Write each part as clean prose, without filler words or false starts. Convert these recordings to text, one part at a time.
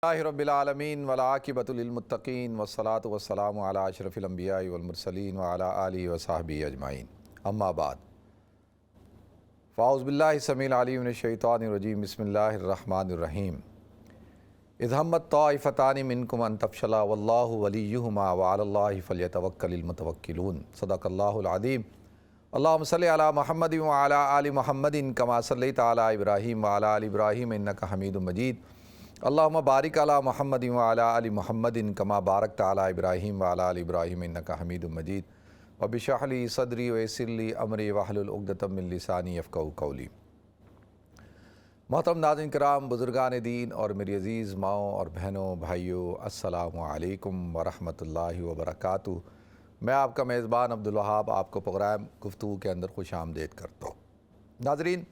اللہ رب العالمین والعاقبۃ للمتقین والصلاۃ والسلام علی اشرف الانبیاء والمرسلین وعلی آلہ وصحبہ اجمعین، اما بعد فاعوذ باللہ السمیع العلیم من الشیطان الرجیم، بسم اللہ الرحمن الرحیم۔ اذ ہمت طائفتان منکم ان تفشلا واللہ ولیہما وعلی اللہ فلیتوکل المتوکلون، صدق اللہ العظیم۔ اللہم صلی علی محمد وعلی آل محمد کما صلیت علی ابراہیم وعلی آل ابراہیم انک حمید مجید۔ اللہم بارک علی محمد وعلی آل محمد کما بارکت علی ابراہیم وعلی آل ابراہیم انک حمید مجید۔ رب اشرح لی صدری ویسر لی امری واحلل عقدۃ من لسانی یفقہوا قولی۔ محترم ناظرین کرام، بزرگان دین اور میری عزیز ماؤں اور بہنوں بھائیوں، السلام علیکم ورحمۃ اللہ وبرکاتہ۔ میں آپ کا میزبان عبدالوہاب آپ کو پروگرام گفتگو کے اندر خوش آمدید کرتا ہوں۔ ناظرین،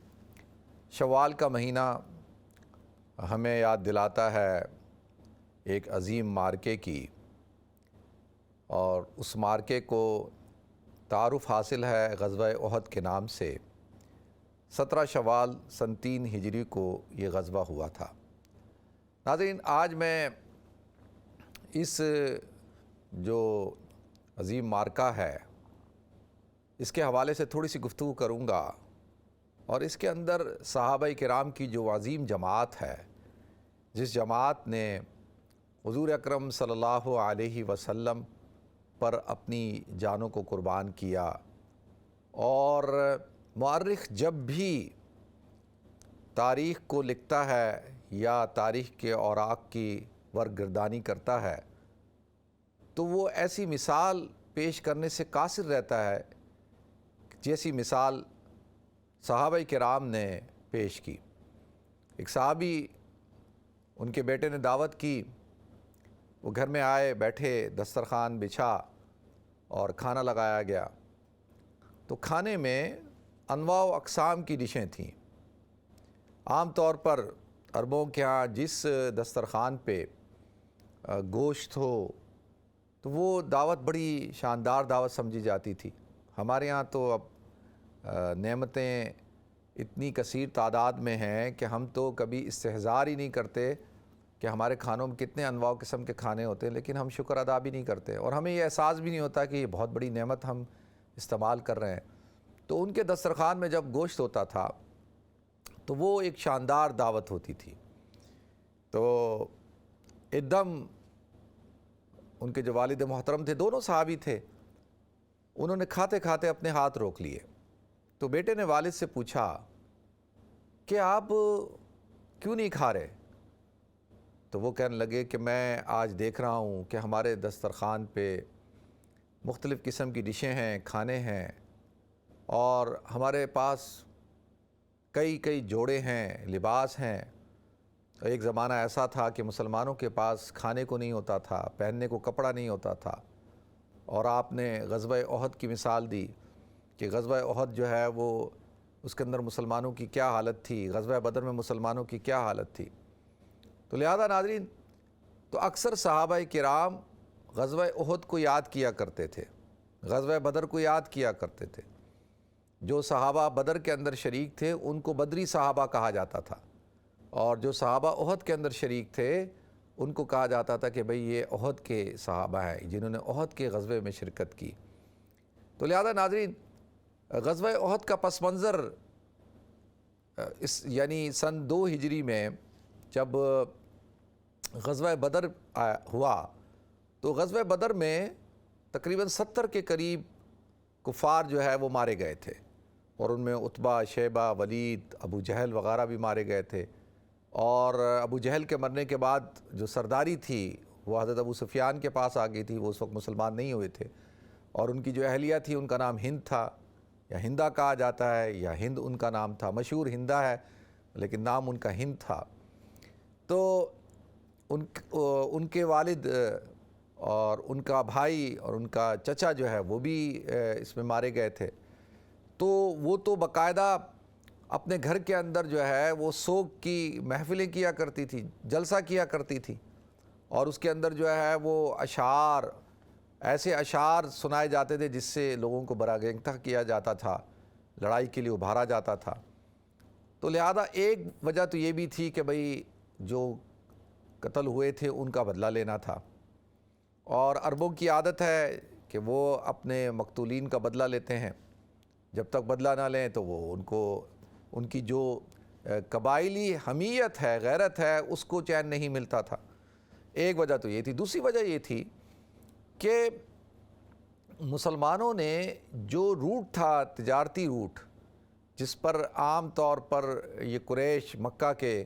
شوال کا مہینہ ہمیں یاد دلاتا ہے ایک عظیم معرکے کی، اور اس معرکے کو تعارف حاصل ہے غزوہ احد کے نام سے۔ 17 شوال سن 3 ہجری کو یہ غزوہ ہوا تھا۔ ناظرین، آج میں اس جو عظیم معرکہ ہے اس کے حوالے سے تھوڑی سی گفتگو کروں گا، اور اس کے اندر صحابہ کرام کی جو عظیم جماعت ہے، جس جماعت نے حضور اکرم صلی اللہ علیہ وسلم پر اپنی جانوں کو قربان کیا، اور مورخ جب بھی تاریخ کو لکھتا ہے یا تاریخ کے اوراق کی ورگردانی کرتا ہے تو وہ ایسی مثال پیش کرنے سے قاصر رہتا ہے جیسی مثال صحابہ کرام نے پیش کی۔ ایک صحابی، ان کے بیٹے نے دعوت کی، وہ گھر میں آئے، بیٹھے، دسترخوان بچھا اور کھانا لگایا گیا۔ تو کھانے میں انواع و اقسام کی ڈشیں تھیں۔ عام طور پر عربوں کے ہاں جس دسترخوان پہ گوشت ہو تو وہ دعوت بڑی شاندار دعوت سمجھی جاتی تھی۔ ہمارے ہاں تو اب نعمتیں اتنی کثیر تعداد میں ہیں کہ ہم تو کبھی استحضار ہی نہیں کرتے کہ ہمارے کھانوں میں کتنے انواع و قسم کے کھانے ہوتے ہیں، لیکن ہم شکر ادا بھی نہیں کرتے، اور ہمیں یہ احساس بھی نہیں ہوتا کہ یہ بہت بڑی نعمت ہم استعمال کر رہے ہیں۔ تو ان کے دسترخوان میں جب گوشت ہوتا تھا تو وہ ایک شاندار دعوت ہوتی تھی۔ تو ایک دم ان کے جو والد محترم تھے، دونوں صحابی تھے، انہوں نے کھاتے کھاتے اپنے ہاتھ روک لیے۔ تو بیٹے نے والد سے پوچھا کہ آپ کیوں نہیں کھا رہے؟ تو وہ کہنے لگے کہ میں آج دیکھ رہا ہوں کہ ہمارے دسترخوان پہ مختلف قسم کی ڈشیں ہیں، کھانے ہیں، اور ہمارے پاس کئی جوڑے ہیں، لباس ہیں۔ ایک زمانہ ایسا تھا کہ مسلمانوں کے پاس کھانے کو نہیں ہوتا تھا، پہننے کو کپڑا نہیں ہوتا تھا، اور آپ نے غزوہ احد کی مثال دی کہ غزوہ احد جو ہے وہ اس کے اندر مسلمانوں کی کیا حالت تھی، غزوہ بدر میں مسلمانوں کی کیا حالت تھی۔ تو لہذا ناظرین، تو اکثر صحابہ کرام غزوہ احد کو یاد کیا کرتے تھے، غزوہ بدر کو یاد کیا کرتے تھے۔ جو صحابہ بدر کے اندر شریک تھے ان کو بدری صحابہ کہا جاتا تھا، اور جو صحابہ احد کے اندر شریک تھے ان کو کہا جاتا تھا کہ بھئی یہ احد کے صحابہ ہیں، جنہوں نے احد کے غزوے میں شرکت کی۔ تو لہذا ناظرین، غزوہ احد کا پس منظر یعنی سن 2 ہجری میں جب غزوہ بدر ہوا تو غزوہ بدر میں تقریباً 70 کے قریب کفار جو ہے وہ مارے گئے تھے، اور ان میں عتبہ، شیبہ، ولید، ابو جہل وغیرہ بھی مارے گئے تھے۔ اور ابو جہل کے مرنے کے بعد جو سرداری تھی وہ حضرت ابو سفیان کے پاس آ گئی تھی، وہ اس وقت مسلمان نہیں ہوئے تھے، اور ان کی جو اہلیہ تھی ان کا نام ہند تھا، یا ہندہ کہا جاتا ہے، یا ہند ان کا نام تھا، مشہور ہندہ ہے لیکن نام ان کا ہند تھا۔ تو ان کے والد اور ان کا بھائی اور ان کا چچا جو ہے وہ بھی اس میں مارے گئے تھے۔ تو وہ تو باقاعدہ اپنے گھر کے اندر جو ہے وہ سوگ کی محفلیں کیا کرتی تھی، جلسہ کیا کرتی تھی، اور اس کے اندر جو ہے وہ اشعار، ایسے اشعار سنائے جاتے تھے جس سے لوگوں کو برآگنگتہ کیا جاتا تھا، لڑائی کے لیے ابھارا جاتا تھا۔ تو لہذا ایک وجہ تو یہ بھی تھی کہ بھئی جو قتل ہوئے تھے ان کا بدلہ لینا تھا، اور عربوں کی عادت ہے کہ وہ اپنے مقتولین کا بدلہ لیتے ہیں، جب تک بدلہ نہ لیں تو وہ ان کی جو قبائلی حمیت ہے، غیرت ہے، اس کو چین نہیں ملتا تھا۔ ایک وجہ تو یہ تھی۔ دوسری وجہ یہ تھی کہ مسلمانوں نے جو روٹ تھا، تجارتی روٹ، جس پر عام طور پر یہ قریش مکہ کے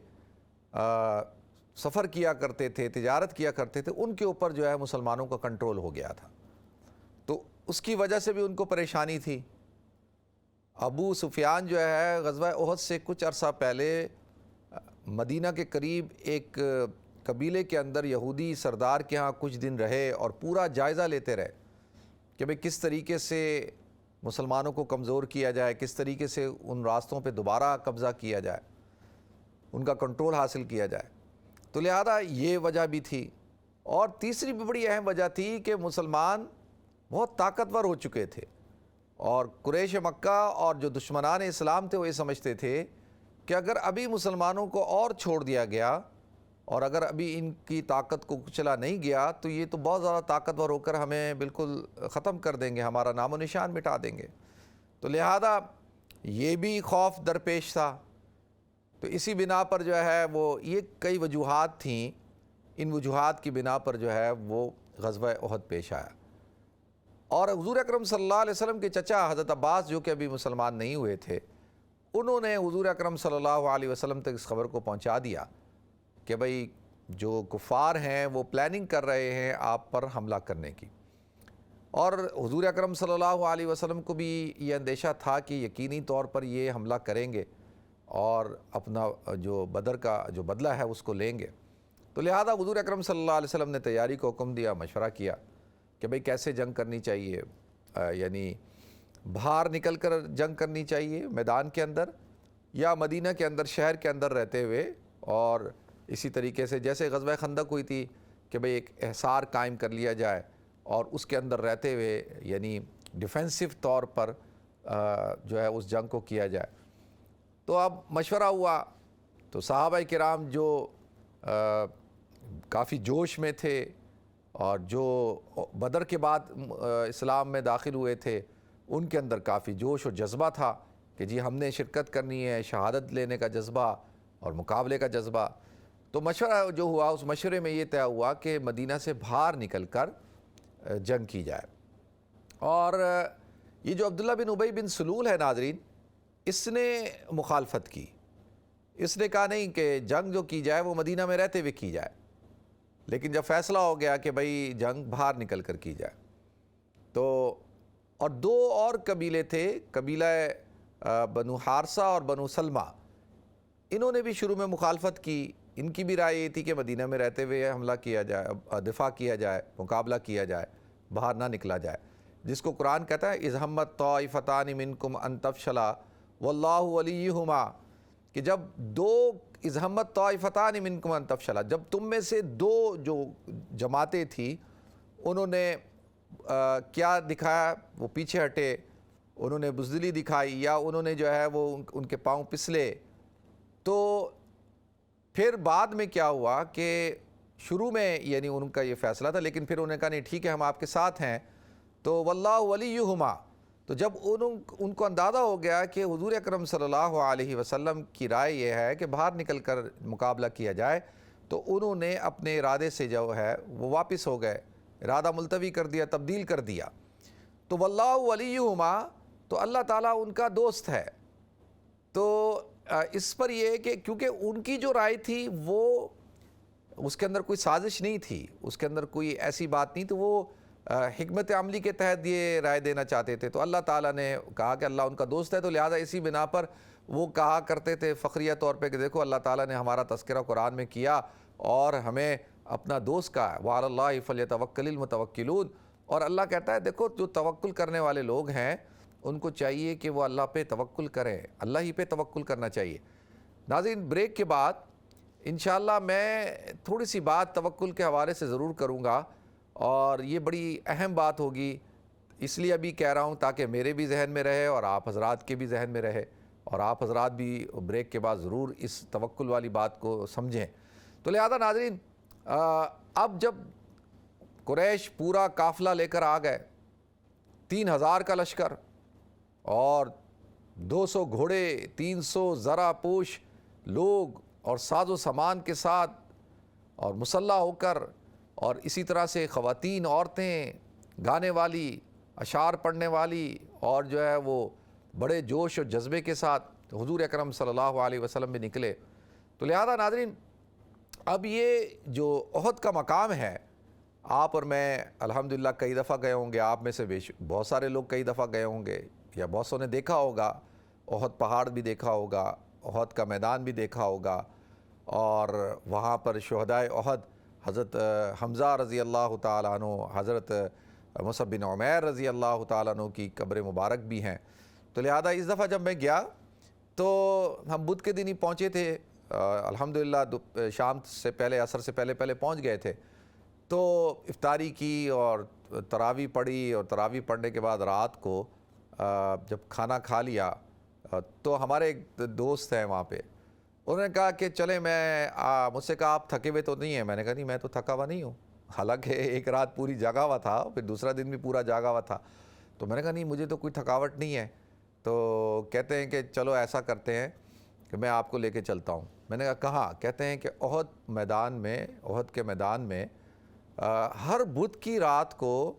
سفر کیا کرتے تھے، تجارت کیا کرتے تھے، ان کے اوپر جو ہے مسلمانوں کا کنٹرول ہو گیا تھا، تو اس کی وجہ سے بھی ان کو پریشانی تھی۔ ابو سفیان جو ہے غزوہ احد سے کچھ عرصہ پہلے مدینہ کے قریب ایک قبیلے کے اندر یہودی سردار کے ہاں کچھ دن رہے اور پورا جائزہ لیتے رہے کہ بھئی کس طریقے سے مسلمانوں کو کمزور کیا جائے، کس طریقے سے ان راستوں پہ دوبارہ قبضہ کیا جائے، ان کا کنٹرول حاصل کیا جائے۔ تو لہذا یہ وجہ بھی تھی، اور تیسری بھی بڑی اہم وجہ تھی کہ مسلمان بہت طاقتور ہو چکے تھے، اور قریش مکہ اور جو دشمنان اسلام تھے وہ یہ سمجھتے تھے کہ اگر ابھی مسلمانوں کو اور چھوڑ دیا گیا اور اگر ابھی ان کی طاقت کو کچلا نہیں گیا تو یہ تو بہت زیادہ طاقتور ہو کر ہمیں بالکل ختم کر دیں گے، ہمارا نام و نشان مٹا دیں گے۔ تو لہذا یہ بھی خوف درپیش تھا۔ تو اسی بنا پر جو ہے وہ یہ کئی وجوہات تھیں، ان وجوہات کی بنا پر جو ہے وہ غزوہ احد پیش آیا۔ اور حضور اکرم صلی اللہ علیہ وسلم کے چچا حضرت عباس جو کہ ابھی مسلمان نہیں ہوئے تھے، انہوں نے حضور اکرم صلی اللہ علیہ وسلم تک اس خبر کو پہنچا دیا کہ بھئی جو کفار ہیں وہ پلاننگ کر رہے ہیں آپ پر حملہ کرنے کی، اور حضور اکرم صلی اللہ علیہ وسلم کو بھی یہ اندیشہ تھا کہ یقینی طور پر یہ حملہ کریں گے اور اپنا جو بدر کا جو بدلہ ہے اس کو لیں گے۔ تو لہذا حضور اکرم صلی اللہ علیہ وسلم نے تیاری کو حکم دیا، مشورہ کیا کہ بھئی کیسے جنگ کرنی چاہیے، یعنی باہر نکل کر جنگ کرنی چاہیے میدان کے اندر، یا مدینہ کے اندر شہر کے اندر رہتے ہوئے، اور اسی طریقے سے جیسے غزوہ خندق ہوئی تھی کہ بھئی ایک احصار قائم کر لیا جائے اور اس کے اندر رہتے ہوئے یعنی ڈیفینسو طور پر جو ہے اس جنگ کو کیا جائے۔ تو اب مشورہ ہوا تو صحابہ کرام جو کافی جوش میں تھے اور جو بدر کے بعد اسلام میں داخل ہوئے تھے، ان کے اندر کافی جوش و جذبہ تھا کہ جی ہم نے شرکت کرنی ہے، شہادت لینے کا جذبہ اور مقابلے کا جذبہ۔ تو مشورہ جو ہوا، اس مشورے میں یہ طے ہوا کہ مدینہ سے باہر نکل کر جنگ کی جائے۔ اور یہ جو عبداللہ بن ابی بن سلول ہے ناظرین، اس نے مخالفت کی، اس نے کہا نہیں کہ جنگ جو کی جائے وہ مدینہ میں رہتے ہوئے کی جائے، لیکن جب فیصلہ ہو گیا کہ بھئی جنگ باہر نکل کر کی جائے، تو اور دو اور قبیلے تھے، قبیلہ بنو حارثہ اور بنو سلمہ، انہوں نے بھی شروع میں مخالفت کی۔ ان کی بھی رائے یہ تھی کہ مدینہ میں رہتے ہوئے حملہ کیا جائے، دفاع کیا جائے، مقابلہ کیا جائے، باہر نہ نکلا جائے، جس کو قرآن کہتا ہے اذ ہمت طائفتان منکم ان تفشلا واللہ ولیہما، کہ جب دو اذ ہمت طائفتان منکم ان تفشلا، جب تم میں سے دو جو جماعتیں تھیں انہوں نے کیا دکھایا، وہ پیچھے ہٹے، انہوں نے بزدلی دکھائی، یا انہوں نے جو ہے وہ ان کے پاؤں پسلے۔ تو پھر بعد میں کیا ہوا کہ شروع میں یعنی ان کا یہ فیصلہ تھا، لیکن پھر انہوں نے کہا نہیں ٹھیک ہے ہم آپ کے ساتھ ہیں، تو واللہ ولیہما۔ تو جب ان کو اندازہ ہو گیا کہ حضور اکرم صلی اللہ علیہ وسلم کی رائے یہ ہے کہ باہر نکل کر مقابلہ کیا جائے، تو انہوں نے اپنے ارادے سے جو ہے وہ واپس ہو گئے، ارادہ ملتوی کر دیا، تبدیل کر دیا۔ تو واللہ ولیہما، تو اللہ تعالیٰ ان کا دوست ہے۔ تو اس پر یہ ہے کہ کیونکہ ان کی جو رائے تھی وہ اس کے اندر کوئی سازش نہیں تھی، اس کے اندر کوئی ایسی بات نہیں، تو وہ حکمت عملی کے تحت یہ رائے دینا چاہتے تھے۔ تو اللہ تعالیٰ نے کہا کہ اللہ ان کا دوست ہے، تو لہٰذا اسی بنا پر وہ کہا کرتے تھے فخریہ طور پہ کہ دیکھو اللہ تعالیٰ نے ہمارا تذکرہ قرآن میں کیا اور ہمیں اپنا دوست کہا ہے، وعلی اللہ فلیتوکل المتوکلون، اور اللہ کہتا ہے دیکھو جو توکل کرنے والے لوگ ہیں ان کو چاہیے کہ وہ اللہ پہ توکل کریں، اللہ ہی پہ توکل کرنا چاہیے۔ ناظرین بریک کے بعد انشاءاللہ میں تھوڑی سی بات توکل کے حوالے سے ضرور کروں گا، اور یہ بڑی اہم بات ہوگی، اس لیے ابھی کہہ رہا ہوں تاکہ میرے بھی ذہن میں رہے اور آپ حضرات کے بھی ذہن میں رہے، اور آپ حضرات بھی بریک کے بعد ضرور اس توکل والی بات کو سمجھیں۔ تو لہذا ناظرین اب جب قریش پورا قافلہ لے کر آ گئے، 3000 کا لشکر اور 200 گھوڑے، 300 زرہ پوش لوگ اور ساز و سامان کے ساتھ اور مسلح ہو کر، اور اسی طرح سے خواتین، عورتیں، گانے والی، اشعار پڑھنے والی، اور جو ہے وہ بڑے جوش و جذبے کے ساتھ حضور اکرم صلی اللہ علیہ وسلم بھی نکلے۔ تو لہذا ناظرین، اب یہ جو احد کا مقام ہے، آپ اور میں الحمدللہ کئی دفعہ گئے ہوں گے، آپ میں سے بہت سارے لوگ کئی دفعہ گئے ہوں گے، یا بہت سو نے دیکھا ہوگا، احد پہاڑ بھی دیکھا ہوگا، احد کا میدان بھی دیکھا ہوگا، اور وہاں پر شہدائے احد حضرت حمزہ رضی اللہ تعالیٰ عنہ، حضرت مصعب بن عمیر رضی اللہ تعالیٰ عنہ کی قبر مبارک بھی ہیں۔ تو لہذا اس دفعہ جب میں گیا تو ہم بدھ کے دن ہی پہنچے تھے، الحمدللہ شام سے پہلے، عصر سے پہلے پہنچ گئے تھے، تو افطاری کی اور تراویح پڑھی، اور تراویح پڑھنے کے بعد رات کو جب کھانا کھا لیا تو ہمارے ایک دوست ہیں وہاں پہ، انہوں نے کہا کہ چلیں، مجھ سے کہا آپ تھکے ہوئے تو نہیں ہیں؟ میں نے کہا نہیں، میں تو تھکا ہوا نہیں ہوں، حالانکہ ایک رات پوری جاگا ہوا تھا، پھر دوسرا دن بھی پورا جاگا ہوا تھا۔ تو میں نے کہا نہیں، مجھے تو کوئی تھکاوٹ نہیں ہے۔ تو کہتے ہیں کہ چلو ایسا کرتے ہیں کہ میں آپ کو لے کے چلتا ہوں۔ میں نے کہا کہاں؟ کہتے ہیں کہ احد کے میدان میں ہر بدھ کی رات کو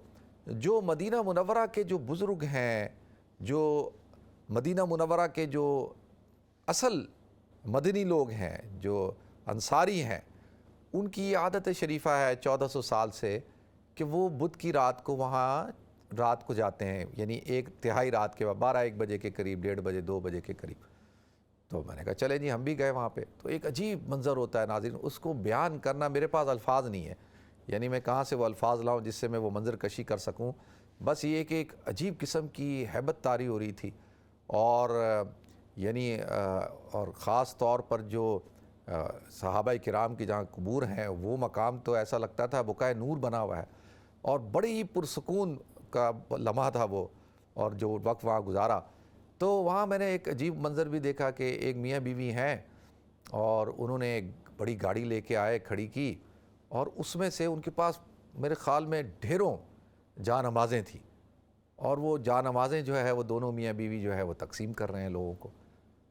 جو مدینہ منورہ کے جو بزرگ ہیں، جو مدینہ منورہ کے جو اصل مدنی لوگ ہیں، جو انصاری ہیں، ان کی عادت شریفہ ہے 1400 سال سے کہ وہ بدھ کی رات کو وہاں رات کو جاتے ہیں، یعنی ایک تہائی رات کے بعد 12-1 بجے کے قریب، 1:30 بجے، 2 بجے کے قریب۔ تو میں نے کہا چلے جی، ہم بھی گئے وہاں پہ۔ تو ایک عجیب منظر ہوتا ہے ناظرین، اس کو بیان کرنا میرے پاس الفاظ نہیں ہے، یعنی میں کہاں سے وہ الفاظ لاؤں جس سے میں وہ منظر کشی کر سکوں۔ بس یہ کہ ایک عجیب قسم کی ہیبت طاری ہو رہی تھی، اور یعنی اور خاص طور پر جو صحابہ کرام کی جہاں قبور ہیں، وہ مقام تو ایسا لگتا تھا بقائے نور بنا ہوا ہے، اور بڑی ہی پرسکون کا لمحہ تھا وہ، اور جو وقت وہاں گزارا۔ تو وہاں میں نے ایک عجیب منظر بھی دیکھا کہ ایک میاں بیوی ہیں، اور انہوں نے ایک بڑی گاڑی لے کے آئے، کھڑی کی، اور اس میں سے ان کے پاس میرے خیال میں ڈھیروں جاں نمازیں تھیں، اور وہ جاں نمازیں جو ہے وہ دونوں میاں بیوی جو ہے وہ تقسیم کر رہے ہیں لوگوں کو۔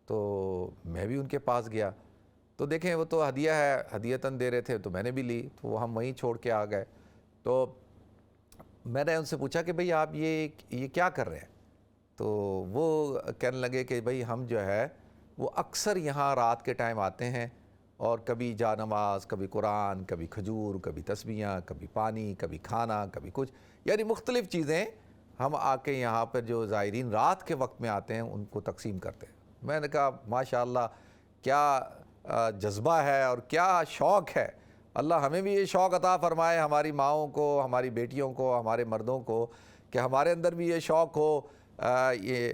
تو میں بھی ان کے پاس گیا، تو دیکھیں وہ تو ہدیہ ہے، ہدیتاً دے رہے تھے، تو میں نے بھی لی، تو ہم وہیں چھوڑ کے آ گئے۔ تو میں نے ان سے پوچھا کہ بھئی آپ یہ کیا کر رہے ہیں؟ تو وہ کہنے لگے کہ بھئی ہم جو ہے وہ اکثر یہاں رات کے ٹائم آتے ہیں، اور کبھی جا نماز، کبھی قرآن، کبھی کھجور، کبھی تسبیحاں، کبھی پانی، کبھی کھانا، کبھی کچھ، یعنی مختلف چیزیں ہم آ کے یہاں پر جو زائرین رات کے وقت میں آتے ہیں ان کو تقسیم کرتے ہیں۔ میں نے کہا ماشاءاللہ کیا جذبہ ہے اور کیا شوق ہے، اللہ ہمیں بھی یہ شوق عطا فرمائے، ہماری ماؤں کو، ہماری بیٹیوں کو، ہمارے مردوں کو، کہ ہمارے اندر بھی یہ شوق ہو یہ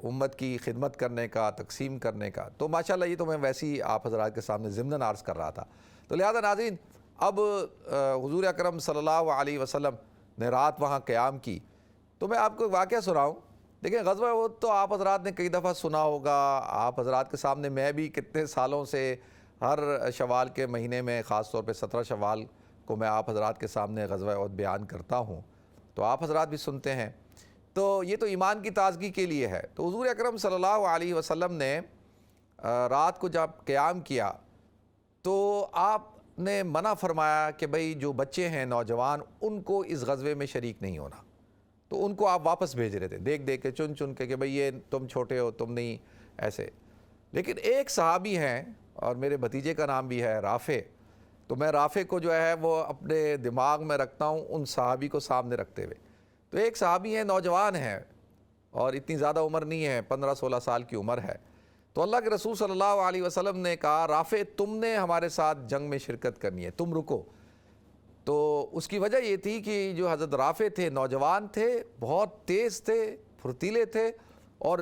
امت کی خدمت کرنے کا، تقسیم کرنے کا۔ تو ماشاءاللہ یہ تو میں ویسی آپ حضرات کے سامنے ضمناً عرض کر رہا تھا۔ تو لہذا ناظرین، اب حضور اکرم صلی اللہ علیہ وسلم نے رات وہاں قیام کی، تو میں آپ کو ایک واقعہ سناؤں۔ دیکھیں غزوہ احد تو آپ حضرات نے کئی دفعہ سنا ہوگا، آپ حضرات کے سامنے میں بھی کتنے سالوں سے ہر شوال کے مہینے میں، خاص طور پہ 17 شوال کو میں آپ حضرات کے سامنے غزوہ احد بیان کرتا ہوں، تو آپ حضرات بھی سنتے ہیں۔ تو یہ تو ایمان کی تازگی کے لیے ہے۔ تو حضور اکرم صلی اللہ علیہ وسلم نے رات کو جب قیام کیا تو آپ نے منع فرمایا کہ بھئی جو بچے ہیں، نوجوان، ان کو اس غزوے میں شریک نہیں ہونا۔ تو ان کو آپ واپس بھیج رہے تھے، دیکھ کے، چن کے کہ بھئی یہ تم چھوٹے ہو، تم نہیں، ایسے۔ لیکن ایک صحابی ہیں، اور میرے بھتیجے کا نام بھی ہے رافع، تو میں رافع کو جو ہے وہ اپنے دماغ میں رکھتا ہوں ان صحابی کو سامنے رکھتے ہوئے۔ تو ایک صحابی ہیں، نوجوان ہیں، اور اتنی زیادہ عمر نہیں ہے، 15-16 سال کی عمر ہے۔ تو اللہ کے رسول صلی اللہ علیہ وسلم نے کہا رافع تم نے ہمارے ساتھ جنگ میں شرکت کرنی ہے، تم رکو۔ تو اس کی وجہ یہ تھی کہ جو حضرت رافع تھے، نوجوان تھے، بہت تیز تھے، پھرتیلے تھے، اور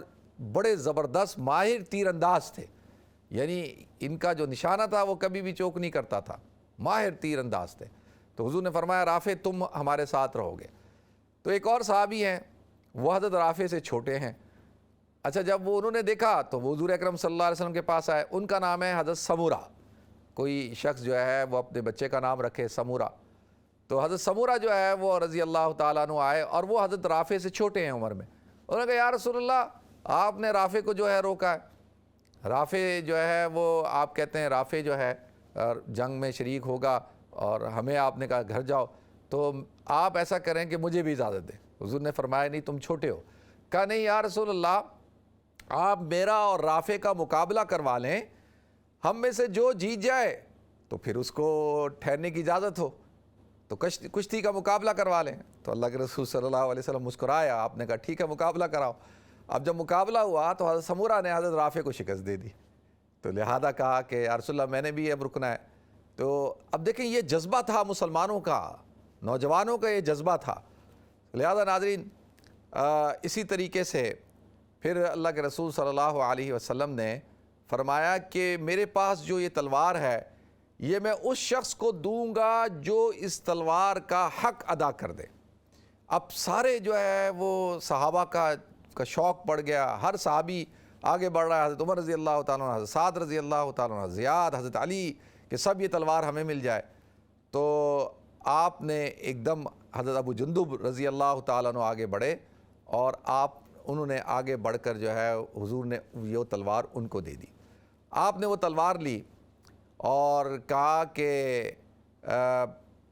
بڑے زبردست ماہر تیر انداز تھے، یعنی ان کا جو نشانہ تھا وہ کبھی بھی چوک نہیں کرتا تھا، ماہر تیر انداز تھے۔ تو حضور نے فرمایا رافع تم ہمارے ساتھ رہو گے۔ تو ایک اور صحابی ہیں، وہ حضرت رافع سے چھوٹے ہیں۔ اچھا، جب وہ انہوں نے دیکھا تو وہ حضور اکرم صلی اللہ علیہ وسلم کے پاس آئے، ان کا نام ہے حضرت سمورہ۔ کوئی شخص جو ہے وہ اپنے بچے کا نام رکھے سمورہ، تو حضرت سمورہ جو ہے وہ رضی اللہ تعالیٰ عنہ آئے، اور وہ حضرت رافع سے چھوٹے ہیں عمر میں. انہوں نے کہا یا رسول اللہ آپ نے رافع کو جو ہے روکا ہے. رافع جو ہے وہ آپ کہتے ہیں رافع جو ہے جنگ میں شریک ہوگا، اور ہمیں آپ نے کہا گھر جاؤ، تو آپ ایسا کریں کہ مجھے بھی اجازت دیں. حضور نے فرمایا نہیں تم چھوٹے ہو. کہا نہیں یا رسول اللہ آپ میرا اور رافع کا مقابلہ کروا لیں، ہم میں سے جو جیت جائے تو پھر اس کو ٹھہرنے کی اجازت ہو، تو کشتی کا مقابلہ کروا لیں. تو اللہ کے رسول صلی اللہ علیہ وسلم مسکرایا، آپ نے کہا ٹھیک ہے مقابلہ کراؤ. اب جب مقابلہ ہوا تو حضرت سمورہ نے حضرت رافع کو شکست دے دی، تو لہذا کہا کہ یا رسول اللہ میں نے بھی اب رکنا ہے. تو اب دیکھیں یہ جذبہ تھا مسلمانوں کا، نوجوانوں کا یہ جذبہ تھا. لہذا ناظرین اسی طریقے سے پھر اللہ کے رسول صلی اللہ علیہ وسلم نے فرمایا کہ میرے پاس جو یہ تلوار ہے یہ میں اس شخص کو دوں گا جو اس تلوار کا حق ادا کر دے. اب سارے جو ہے وہ صحابہ کا شوق پڑ گیا، ہر صحابی آگے بڑھ رہا ہے، حضرت عمر رضی اللہ تعالیٰ عنہ، حضرت سعد رضی اللہ تعالیٰ عنہ، زیاد، حضرت علی، کہ سب یہ تلوار ہمیں مل جائے. تو آپ نے ایک دم حضرت ابو جندب رضی اللہ تعالیٰ عنہ آگے بڑھے، اور انہوں نے آگے بڑھ کر جو ہے حضور نے یہ تلوار ان کو دے دی. آپ نے وہ تلوار لی اور کہا کہ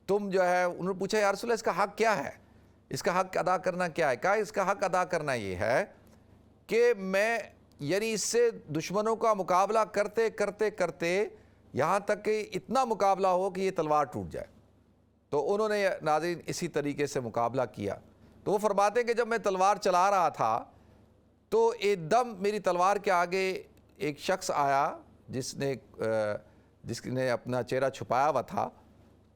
تم جو ہے، انہوں نے پوچھا یا رسول اللہ اس کا حق کیا ہے، اس کا حق ادا کرنا کیا ہے؟ کہا اس کا حق ادا کرنا یہ ہے کہ میں یعنی اس سے دشمنوں کا مقابلہ کرتے کرتے کرتے یہاں تک کہ اتنا مقابلہ ہو کہ یہ تلوار ٹوٹ جائے. تو انہوں نے ناظرین اسی طریقے سے مقابلہ کیا. تو وہ فرماتے ہیں کہ جب میں تلوار چلا رہا تھا تو ایک دم میری تلوار کے آگے ایک شخص آیا جس نے اپنا چہرہ چھپایا ہوا تھا.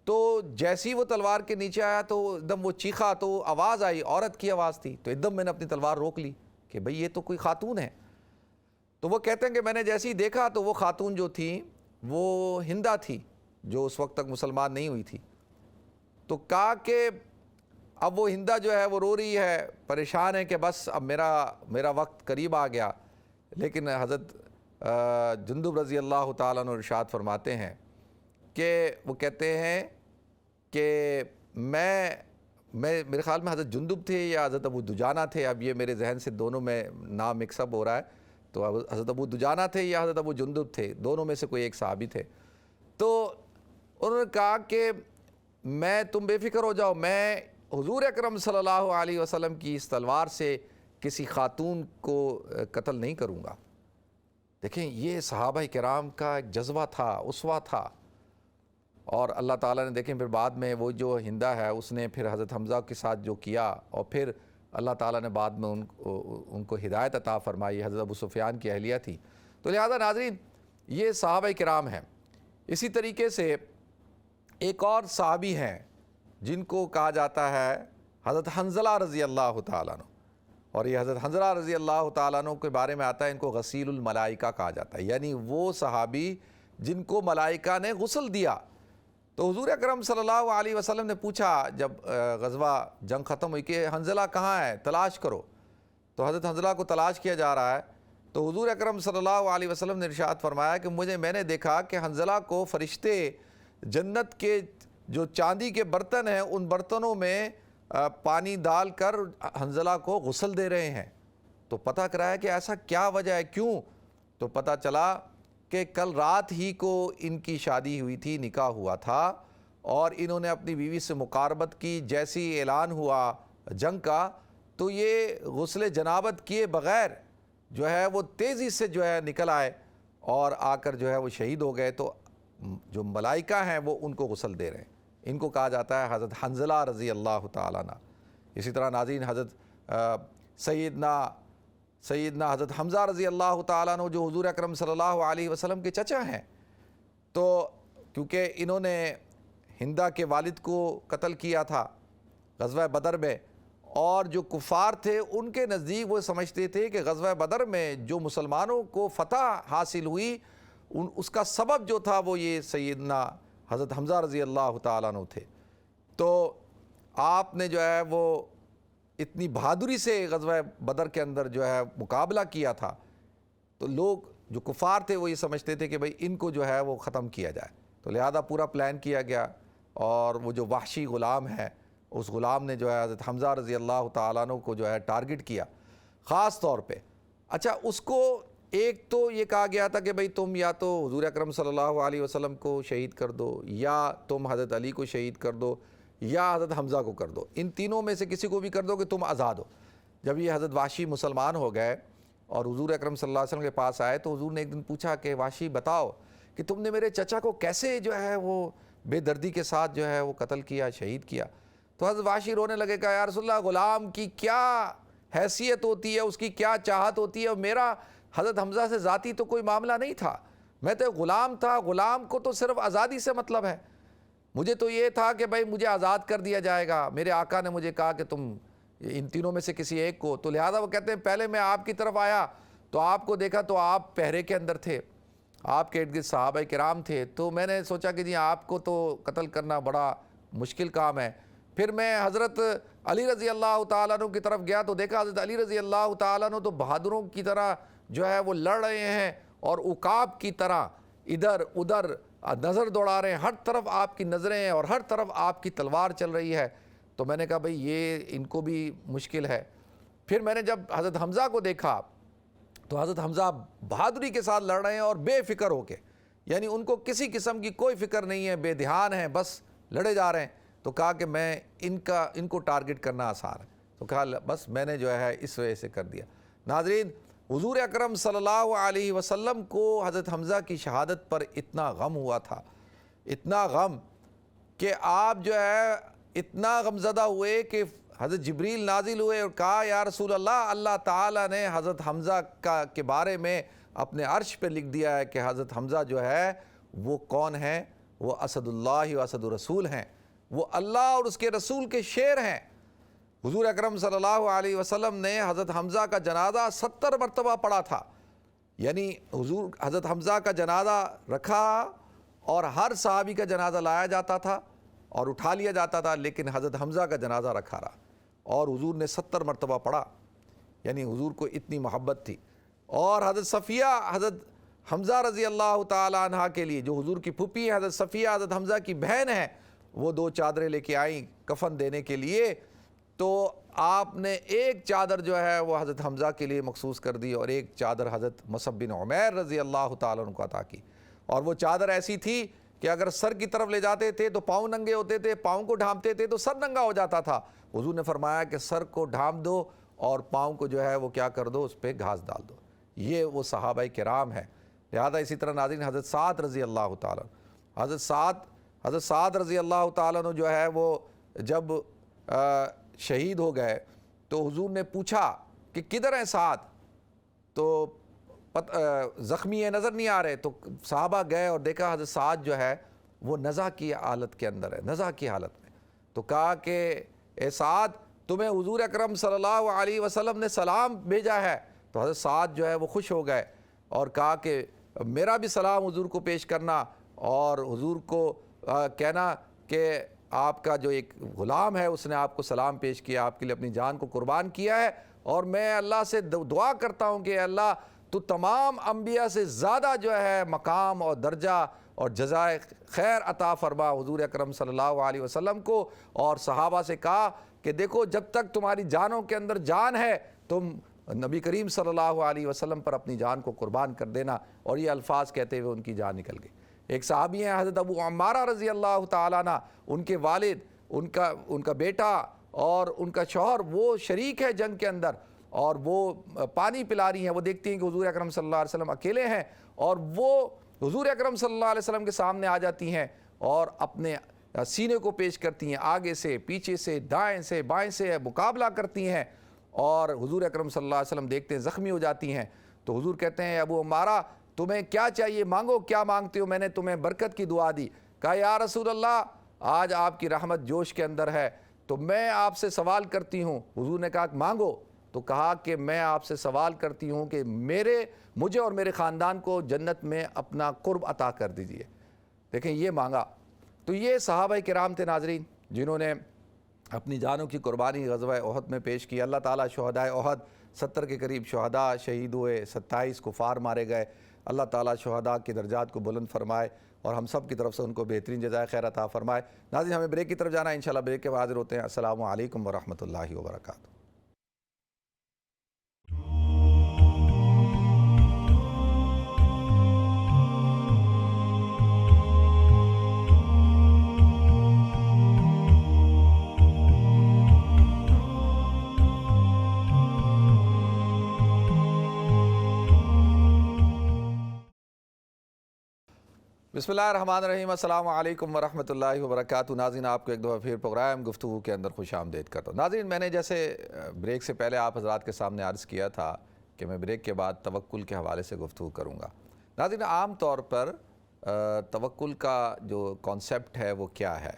تو جیسی وہ تلوار کے نیچے آیا تو ایک دم وہ چیخا، تو آواز آئی، عورت کی آواز تھی. تو ایک دم میں نے اپنی تلوار روک لی کہ بھئی یہ تو کوئی خاتون ہے. تو وہ کہتے ہیں کہ میں نے جیسے ہی دیکھا تو وہ خاتون جو تھی وہ ہندہ تھی، جو اس وقت تک مسلمان نہیں ہوئی تھی. تو کہا کہ اب وہ ہندہ جو ہے وہ رو رہی ہے، پریشان ہے کہ بس اب میرا وقت قریب آ گیا. لیکن حضرت جندب رضی اللہ تعالیٰ عنہ ارشاد فرماتے ہیں کہ وہ کہتے ہیں کہ میرے خیال میں حضرت جندب تھے یا حضرت ابو دجانہ تھے، اب یہ میرے ذہن سے دونوں میں نام مکس اپ ہو رہا ہے. تو حضرت ابو دجانہ تھے یا حضرت ابو جندب تھے، دونوں میں سے کوئی ایک صحابی تھے. تو انہوں نے کہا کہ تم بے فکر ہو جاؤ، میں حضور اکرم صلی اللہ علیہ وسلم کی اس تلوار سے کسی خاتون کو قتل نہیں کروں گا. دیکھیں یہ صحابہ کرام کا ایک جذبہ تھا، اسوہ تھا. اور اللہ تعالیٰ نے دیکھیں پھر بعد میں وہ جو ہندہ ہے اس نے پھر حضرت حمزہ کے ساتھ جو کیا، اور پھر اللہ تعالیٰ نے بعد میں ان کو ہدایت عطا فرمائی. حضرت ابو سفیان کی اہلیہ تھی. تو لہذا ناظرین یہ صحابہ کرام ہیں. اسی طریقے سے ایک اور صحابی ہیں جن کو کہا جاتا ہے حضرت حنظلہ رضی اللہ تعالیٰ عنہ. اور یہ حضرت حنظلہ رضی اللہ تعالیٰ عنہ کے بارے میں آتا ہے ان کو غسیل الملائکہ کہا جاتا ہے، یعنی وہ صحابی جن کو ملائکہ نے غسل دیا. تو حضور اکرم صلی اللہ علیہ وسلم نے پوچھا جب غزوہ جنگ ختم ہوئی کہ حنظلہ کہاں ہے، تلاش کرو. تو حضرت حنظلہ کو تلاش کیا جا رہا ہے. تو حضور اکرم صلی اللہ علیہ وسلم نے ارشاد فرمایا کہ میں نے دیکھا کہ حنظلہ کو فرشتے جنت کے جو چاندی کے برتن ہیں ان برتنوں میں پانی ڈال کر حنظلہ کو غسل دے رہے ہیں. تو پتہ کرایا کہ ایسا کیا وجہ ہے، کیوں؟ تو پتہ چلا کہ کل رات ہی کو ان کی شادی ہوئی تھی، نکاح ہوا تھا، اور انہوں نے اپنی بیوی سے مقاربت کی. جیسی اعلان ہوا جنگ کا تو یہ غسل جنابت کیے بغیر جو ہے وہ تیزی سے جو ہے نکل آئے اور آ کر جو ہے وہ شہید ہو گئے. تو جو ملائکہ ہیں وہ ان کو غسل دے رہے ہیں. ان کو کہا جاتا ہے حضرت حنظلہ رضی اللہ تعالیٰ عنہ. اسی طرح ناظرین حضرت سیدنا حضرت حمزہ رضی اللہ تعالیٰ عنہ جو حضور اکرم صلی اللہ علیہ وسلم کے چچا ہیں، تو کیونکہ انہوں نے ہندہ کے والد کو قتل کیا تھا غزوہ بدر میں، اور جو کفار تھے ان کے نزدیک وہ سمجھتے تھے کہ غزوہ بدر میں جو مسلمانوں کو فتح حاصل ہوئی اس کا سبب جو تھا وہ یہ سیدنا حضرت حمزہ رضی اللہ تعالیٰ عنہ تھے. تو آپ نے جو ہے وہ اتنی بہادری سے غزوہ بدر کے اندر جو ہے مقابلہ کیا تھا. تو لوگ جو کفار تھے وہ یہ سمجھتے تھے کہ بھئی ان کو جو ہے وہ ختم کیا جائے، تو لہذا پورا پلان کیا گیا، اور وہ جو وحشی غلام ہے اس غلام نے جو ہے حضرت حمزہ رضی اللہ تعالیٰ عنہ کو جو ہے ٹارگٹ کیا خاص طور پہ۔ اچھا، اس کو ایک تو یہ کہا گیا تھا کہ بھئی تم یا تو حضور اکرم صلی اللہ علیہ وسلم کو شہید کر دو، یا تم حضرت علی کو شہید کر دو، یا حضرت حمزہ کو کر دو، ان تینوں میں سے کسی کو بھی کر دو کہ تم آزاد ہو۔ جب یہ حضرت وحشی مسلمان ہو گئے اور حضور اکرم صلی اللہ علیہ وسلم کے پاس آئے تو حضور نے ایک دن پوچھا کہ وحشی بتاؤ کہ تم نے میرے چچا کو کیسے جو ہے وہ بے دردی کے ساتھ جو ہے وہ قتل کیا، شہید کیا؟ تو حضرت وحشی رونے لگے، کہا یا رسول اللہ، غلام کی کیا حیثیت ہوتی ہے، اس کی کیا چاہت ہوتی ہے، اور میرا حضرت حمزہ سے ذاتی تو کوئی معاملہ نہیں تھا، میں تو غلام تھا، غلام کو تو صرف آزادی سے مطلب ہے، مجھے تو یہ تھا کہ بھائی مجھے آزاد کر دیا جائے گا، میرے آقا نے مجھے کہا کہ تم ان تینوں میں سے کسی ایک کو۔ تو لہذا وہ کہتے ہیں پہلے میں آپ کی طرف آیا تو آپ کو دیکھا تو آپ پہرے کے اندر تھے، آپ کے ارد گرد صحابہ کرام تھے، تو میں نے سوچا کہ جی آپ کو تو قتل کرنا بڑا مشکل کام ہے۔ پھر میں حضرت علی رضی اللہ تعالیٰ عنہ کی طرف گیا تو دیکھا حضرت علی رضی اللہ تعالیٰ عنہ تو بہادروں کی طرح جو ہے وہ لڑ رہے ہیں، اور عقاب کی طرح ادھر ادھر نظر دوڑا رہے ہیں، ہر طرف آپ کی نظریں ہیں اور ہر طرف آپ کی تلوار چل رہی ہے۔ تو میں نے کہا بھئی یہ ان کو بھی مشکل ہے۔ پھر میں نے جب حضرت حمزہ کو دیکھا تو حضرت حمزہ بہادری کے ساتھ لڑ رہے ہیں اور بے فکر ہو کے، یعنی ان کو کسی قسم کی کوئی فکر نہیں ہے، بے دھیان ہیں، بس لڑے جا رہے ہیں۔ تو کہا کہ میں ان کو ٹارگٹ کرنا آسان ہے، تو کہا بس میں نے جو ہے اس وجہ سے کر دیا۔ ناظرین، حضور اکرم صلی اللہ علیہ وسلم کو حضرت حمزہ کی شہادت پر اتنا غم ہوا تھا، اتنا غم کہ آپ جو ہے اتنا غمزدہ ہوئے کہ حضرت جبریل نازل ہوئے اور کہا یا رسول اللہ، اللہ تعالیٰ نے حضرت حمزہ کے بارے میں اپنے عرش پہ لکھ دیا ہے کہ حضرت حمزہ جو ہے وہ کون ہے؟ وہ اسد اللہ و اسد الرسول ہیں، وہ اللہ اور اس کے رسول کے شیر ہیں۔ حضور اکرم صلی اللہ علیہ وسلم نے حضرت حمزہ کا جنازہ 70 مرتبہ پڑھا تھا، یعنی حضور حضرت حمزہ کا جنازہ رکھا اور ہر صحابی کا جنازہ لایا جاتا تھا اور اٹھا لیا جاتا تھا، لیکن حضرت حمزہ کا جنازہ رکھا رہا اور حضور نے 70 مرتبہ پڑھا، یعنی حضور کو اتنی محبت تھی۔ اور حضرت صفیہ حضرت حمزہ رضی اللہ تعالیٰ عنہ کے لیے، جو حضور کی پھوپھی ہے حضرت صفیہ حضرت حمزہ کی بہن ہے، وہ 2 چادریں لے کے آئیں کفن دینے کے لیے، تو آپ نے ایک چادر جو ہے وہ حضرت حمزہ کے لیے مخصوص کر دی اور ایک چادر حضرت مصعب بن عمیر رضی اللہ تعالیٰ عنہ کو عطا کی۔ اور وہ چادر ایسی تھی کہ اگر سر کی طرف لے جاتے تھے تو پاؤں ننگے ہوتے تھے، پاؤں کو ڈھانپتے تھے تو سر ننگا ہو جاتا تھا۔ حضور نے فرمایا کہ سر کو ڈھانپ دو اور پاؤں کو جو ہے وہ کیا کر دو، اس پہ گھاس ڈال دو۔ یہ وہ صحابہ کرام ہیں۔ لہذا اسی طرح ناظرین، حضرت سعد رضی اللہ تعالیٰ عنہ، حضرت سعد رضی اللہ تعالیٰ عنہ جو ہے وہ جب شہید ہو گئے تو حضور نے پوچھا کہ کدھر ہیں سعد؟ تو زخمی ہے، نظر نہیں آ رہے۔ تو صحابہ گئے اور دیکھا حضرت سعد جو ہے وہ نزع کی حالت کے اندر ہے، نزع کی حالت میں۔ تو کہا کہ اے سعد، تمہیں حضور اکرم صلی اللہ علیہ وسلم نے سلام بھیجا ہے۔ تو حضرت سعد جو ہے وہ خوش ہو گئے اور کہا کہ میرا بھی سلام حضور کو پیش کرنا، اور حضور کو کہنا کہ آپ کا جو ایک غلام ہے اس نے آپ کو سلام پیش کیا، آپ کے لیے اپنی جان کو قربان کیا ہے، اور میں اللہ سے دعا کرتا ہوں کہ اللہ تو تمام انبیاء سے زیادہ جو ہے مقام اور درجہ اور جزائے خیر عطا فرما حضور اکرم صلی اللہ علیہ وسلم کو۔ اور صحابہ سے کہا کہ دیکھو، جب تک تمہاری جانوں کے اندر جان ہے تم نبی کریم صلی اللہ علیہ وسلم پر اپنی جان کو قربان کر دینا۔ اور یہ الفاظ کہتے ہوئے ان کی جان نکل گئی۔ ایک صحابی ہیں حضرت ابو عمارہ رضی اللہ تعالیٰ عنہ، ان کے والد، ان کا بیٹا اور ان کا شوہر وہ شریک ہے جنگ کے اندر، اور وہ پانی پلا رہی ہیں۔ وہ دیکھتی ہیں کہ حضور اکرم صلی اللہ علیہ وسلم اکیلے ہیں، اور وہ حضور اکرم صلی اللہ علیہ وسلم کے سامنے آ جاتی ہیں اور اپنے سینے کو پیش کرتی ہیں، آگے سے، پیچھے سے، دائیں سے، بائیں سے مقابلہ کرتی ہیں، اور حضور اکرم صلی اللہ علیہ وسلم دیکھتے ہیں زخمی ہو جاتی ہیں۔ تو حضور کہتے ہیں ابو عمارہ، تمہیں کیا چاہیے، مانگو، کیا مانگتے ہو؟ میں نے تمہیں برکت کی دعا دی۔ کہا یا رسول اللہ، آج آپ کی رحمت جوش کے اندر ہے تو میں آپ سے سوال کرتی ہوں۔ حضور نے کہا مانگو۔ تو کہا کہ میں آپ سے سوال کرتی ہوں کہ مجھے اور میرے خاندان کو جنت میں اپنا قرب عطا کر دیجئے۔ دیکھیں یہ مانگا۔ تو یہ صحابہ کرام تھے ناظرین، جنہوں نے اپنی جانوں کی قربانی غزوہ احد میں پیش کی۔ اللہ تعالیٰ شہدائے احد 70 کے قریب شہداء شہید ہوئے، 27 کفار مارے گئے۔ اللہ تعالیٰ شہداء کے درجات کو بلند فرمائے اور ہم سب کی طرف سے ان کو بہترین جزائے خیر عطا فرمائے۔ ناظرین ہمیں بریک کی طرف جانا ہے، انشاءاللہ بریک کے بعد حاضر ہوتے ہیں۔ السلام علیکم ورحمۃ اللہ وبرکاتہ۔ بسم اللہ الرحمن الرحیم، السلام علیکم ورحمۃ اللہ وبرکاتہ۔ ناظرین آپ کو ایک دفعہ پھر پروگرام گفتگو کے اندر خوش آمدید کرتا ہوں۔ ناظرین میں نے جیسے بریک سے پہلے آپ حضرات کے سامنے عرض کیا تھا کہ میں بریک کے بعد توکل کے حوالے سے گفتگو کروں گا۔ ناظرین عام طور پر توکل کا جو کانسیپٹ ہے وہ کیا ہے،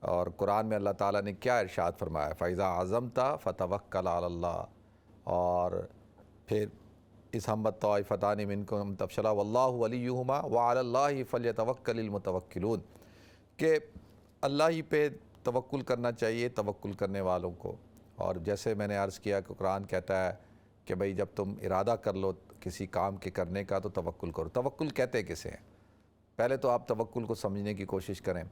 اور قرآن میں اللہ تعالیٰ نے کیا ارشاد فرمایا، فَإِذَا عَزَمْتَ فَتَوَكَّلْ عَلَى اللَّهِ، اور پھر اِذْ هَمَّتْ طَائِفَتَانِ مِنْكُمْ أَن تَفْشَلَا وَاللَّهُ وَلِيُّهُمَا وَعَلَى اللَّهِ فَلْيَتَوَكَّلِ الْمُتَوَكِّلُونَ، کہ اللہ ہی پہ توکل کرنا چاہیے توکل کرنے والوں کو۔ اور جیسے میں نے عرض کیا کہ قرآن کہتا ہے کہ بھئی جب تم ارادہ کر لو کسی کام کے کرنے کا تو توکل کرو۔ توکل کہتے کسے ہیں؟ پہلے تو آپ توکل کو سمجھنے کی کوشش کریں،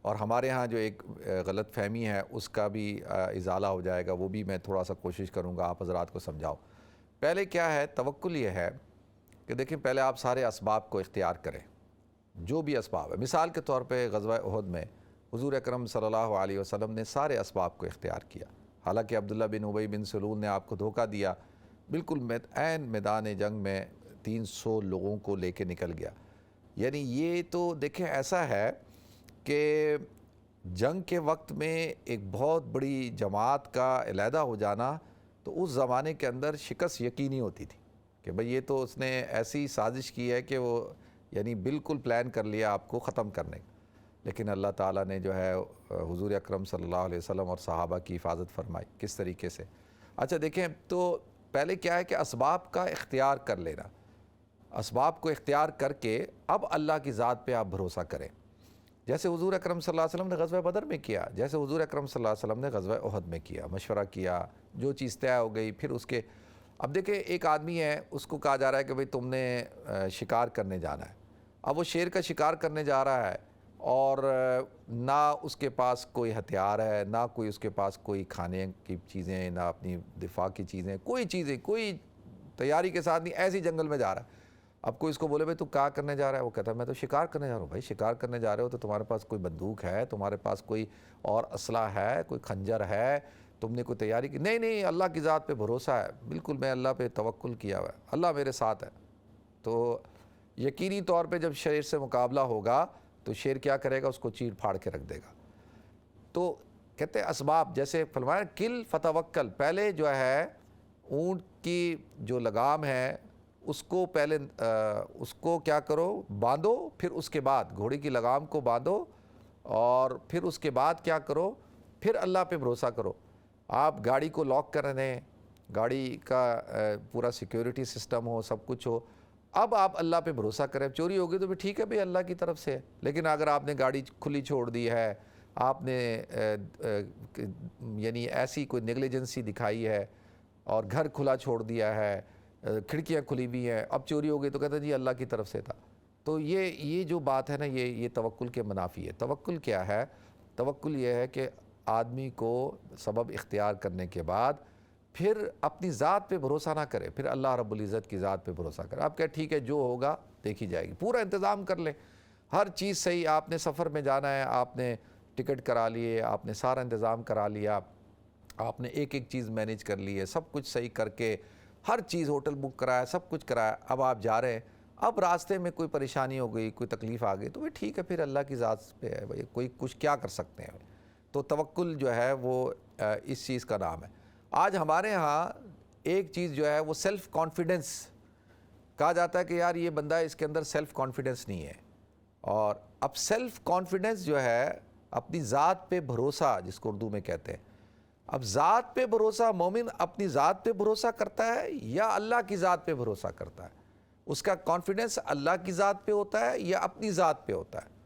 اور ہمارے ہاں جو ایک غلط فہمی ہے اس کا بھی ازالہ ہو جائے گا، وہ بھی میں تھوڑا سا کوشش کروں گا آپ حضرات کو سمجھاؤ۔ پہلے کیا ہے توکل؟ یہ ہے کہ دیکھیں پہلے آپ سارے اسباب کو اختیار کریں، جو بھی اسباب ہے۔ مثال کے طور پہ غزوہ احد میں حضور اکرم صلی اللہ علیہ وسلم نے سارے اسباب کو اختیار کیا، حالانکہ عبداللہ بن ابی بن سلول نے آپ کو دھوکہ دیا، بالکل عین میدان جنگ میں 300 لوگوں کو لے کے نکل گیا۔ یعنی یہ تو دیکھیں ایسا ہے کہ جنگ کے وقت میں ایک بہت بڑی جماعت کا علیحدہ ہو جانا تو اس زمانے کے اندر شکست یقینی ہوتی تھی کہ بھئی یہ تو اس نے ایسی سازش کی ہے کہ وہ یعنی بالکل پلان کر لیا آپ کو ختم کرنے کا، لیکن اللہ تعالیٰ نے جو ہے حضور اکرم صلی اللہ علیہ وسلم اور صحابہ کی حفاظت فرمائی۔ کس طریقے سے؟ اچھا دیکھیں تو پہلے کیا ہے کہ اسباب کا اختیار کر لینا، اسباب کو اختیار کر کے اب اللہ کی ذات پہ آپ بھروسہ کریں، جیسے حضور اکرم صلی اللہ علیہ وسلم نے غزوہ بدر میں کیا، جیسے حضور اکرم صلی اللہ علیہ وسلم نے غزوہ احد میں کیا، مشورہ کیا، جو چیز طے ہو گئی پھر اس کے اب دیکھیں ایک آدمی ہے اس کو کہا جا رہا ہے کہ بھئی تم نے شکار کرنے جانا ہے، اب وہ شیر کا شکار کرنے جا رہا ہے اور نہ اس کے پاس کوئی ہتھیار ہے، نہ کوئی اس کے پاس کوئی کھانے کی چیزیں، نہ اپنی دفاع کی چیزیں، کوئی تیاری کے ساتھ نہیں، ایسی جنگل میں جا رہا ہے۔ اب کوئی اس کو بولے بھئی تو کیا کرنے جا رہا ہے؟ وہ کہتا ہے میں تو شکار کرنے جا رہا ہوں۔ بھائی شکار کرنے جا رہے ہو تو تمہارے پاس کوئی بندوق ہے، تمہارے پاس کوئی اور اسلحہ ہے، کوئی خنجر ہے، تم نے کوئی تیاری کی؟ نہیں اللہ کی ذات پہ بھروسہ ہے، بالکل میں اللہ پہ توکل کیا ہوا ہے، اللہ میرے ساتھ ہے۔ تو یقینی طور پہ جب شیر سے مقابلہ ہوگا تو شیر کیا کرے گا؟ اس کو چیر پھاڑ کے رکھ دے گا۔ تو کہتے ہیں اسباب، جیسے فرمایا کل فتوکل، پہلے جو ہے اونٹ کی جو لگام ہے اس کو پہلے اس کو کیا کرو؟ باندھو، پھر اس کے بعد گھوڑے کی لگام کو باندھو اور پھر اس کے بعد کیا کرو؟ پھر اللہ پہ بھروسہ کرو۔ آپ گاڑی کو لاک کر دیں، گاڑی کا پورا سیکیورٹی سسٹم ہو، سب کچھ ہو، اب آپ اللہ پہ بھروسہ کریں۔ چوری ہوگی تو بھی ٹھیک ہے بھئی اللہ کی طرف سے ہے، لیکن اگر آپ نے گاڑی کھلی چھوڑ دی ہے، آپ نے یعنی ایسی کوئی نیگلیجنسی دکھائی ہے اور گھر کھلا چھوڑ دیا ہے، کھڑکیاں کھلی بھی ہیں، اب چوری ہو گئی تو کہتا ہے جی اللہ کی طرف سے تھا، تو یہ جو بات ہے نا یہ توکل کے منافی ہے۔ توکل کیا ہے؟ توکل یہ ہے کہ آدمی کو سبب اختیار کرنے کے بعد پھر اپنی ذات پہ بھروسہ نہ کرے، پھر اللہ رب العزت کی ذات پہ بھروسہ کرے۔ آپ کہتے ٹھیک ہے جو ہوگا دیکھی جائے گی، پورا انتظام کر لیں، ہر چیز صحیح، آپ نے سفر میں جانا ہے، آپ نے ٹکٹ کرا لیے، آپ نے سارا انتظام کرا لیا، آپ نے ایک چیز مینیج کر لی ہے، سب کچھ صحیح کر کے ہر چیز ہوٹل بک کرایا، سب کچھ کرایا، اب آپ جا رہے ہیں، اب راستے میں کوئی پریشانی ہو گئی، کوئی تکلیف آ گئی تو وہ ٹھیک ہے، پھر اللہ کی ذات پہ ہے بھائی، کوئی کچھ کیا کر سکتے ہیں۔ تو توکل جو ہے وہ اس چیز کا نام ہے۔ آج ہمارے ہاں ایک چیز جو ہے وہ سیلف کانفیڈنس کہا جاتا ہے کہ یار یہ بندہ اس کے اندر سیلف کانفیڈنس نہیں ہے، اور اب سیلف کانفیڈنس جو ہے اپنی ذات پہ بھروسہ جس کو اردو میں کہتے ہیں، اب ذات پہ بھروسہ، مومن اپنی ذات پہ بھروسہ کرتا ہے یا اللہ کی ذات پہ بھروسہ کرتا ہے؟ اس کا کانفیڈنس اللہ کی ذات پہ ہوتا ہے یا اپنی ذات پہ ہوتا ہے؟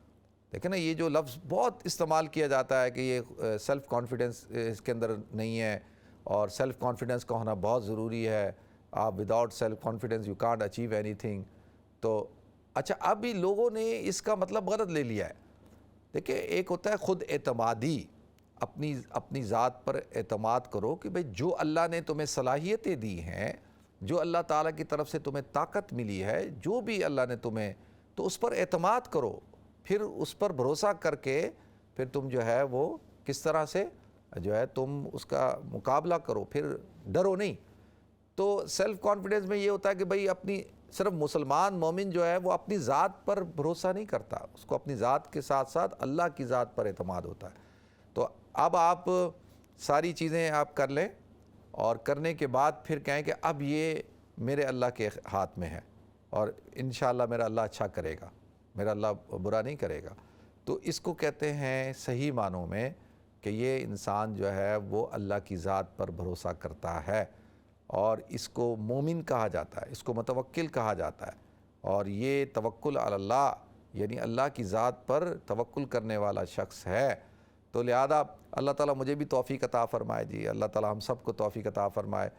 دیکھیں نا یہ جو لفظ بہت استعمال کیا جاتا ہے کہ یہ سیلف کانفیڈنس اس کے اندر نہیں ہے، اور سیلف کانفیڈنس کا ہونا بہت ضروری ہے، آپ without self confidence you can't achieve any thing. تو اچھا اب بھی لوگوں نے اس کا مطلب غلط لے لیا ہے. دیکھیں ایک ہوتا ہے خود اعتمادی، اپنی ذات پر اعتماد کرو کہ بھئی جو اللہ نے تمہیں صلاحیتیں دی ہیں، جو اللہ تعالیٰ کی طرف سے تمہیں طاقت ملی ہے، جو بھی اللہ نے تمہیں، تو اس پر اعتماد کرو، پھر اس پر بھروسہ کر کے پھر تم جو ہے وہ کس طرح سے جو ہے تم اس کا مقابلہ کرو، پھر ڈرو نہیں. تو سیلف کانفیڈنس میں یہ ہوتا ہے کہ بھئی اپنی صرف مسلمان مومن جو ہے وہ اپنی ذات پر بھروسہ نہیں کرتا، اس کو اپنی ذات کے ساتھ ساتھ اللہ کی ذات پر اعتماد ہوتا ہے. تو اب آپ ساری چیزیں آپ کر لیں اور کرنے کے بعد پھر کہیں کہ اب یہ میرے اللہ کے ہاتھ میں ہے اور انشاءاللہ میرا اللہ اچھا کرے گا، میرا اللہ برا نہیں کرے گا. تو اس کو کہتے ہیں صحیح معنوں میں کہ یہ انسان جو ہے وہ اللہ کی ذات پر بھروسہ کرتا ہے، اور اس کو مومن کہا جاتا ہے، اس کو متوکل کہا جاتا ہے. اور یہ توکل علی اللہ یعنی اللہ کی ذات پر توکل کرنے والا شخص ہے. تو لہذا اللہ تعالیٰ مجھے بھی توفیق عطا فرمائے جی، اللہ تعالیٰ ہم سب کو توفیق عطا فرمائے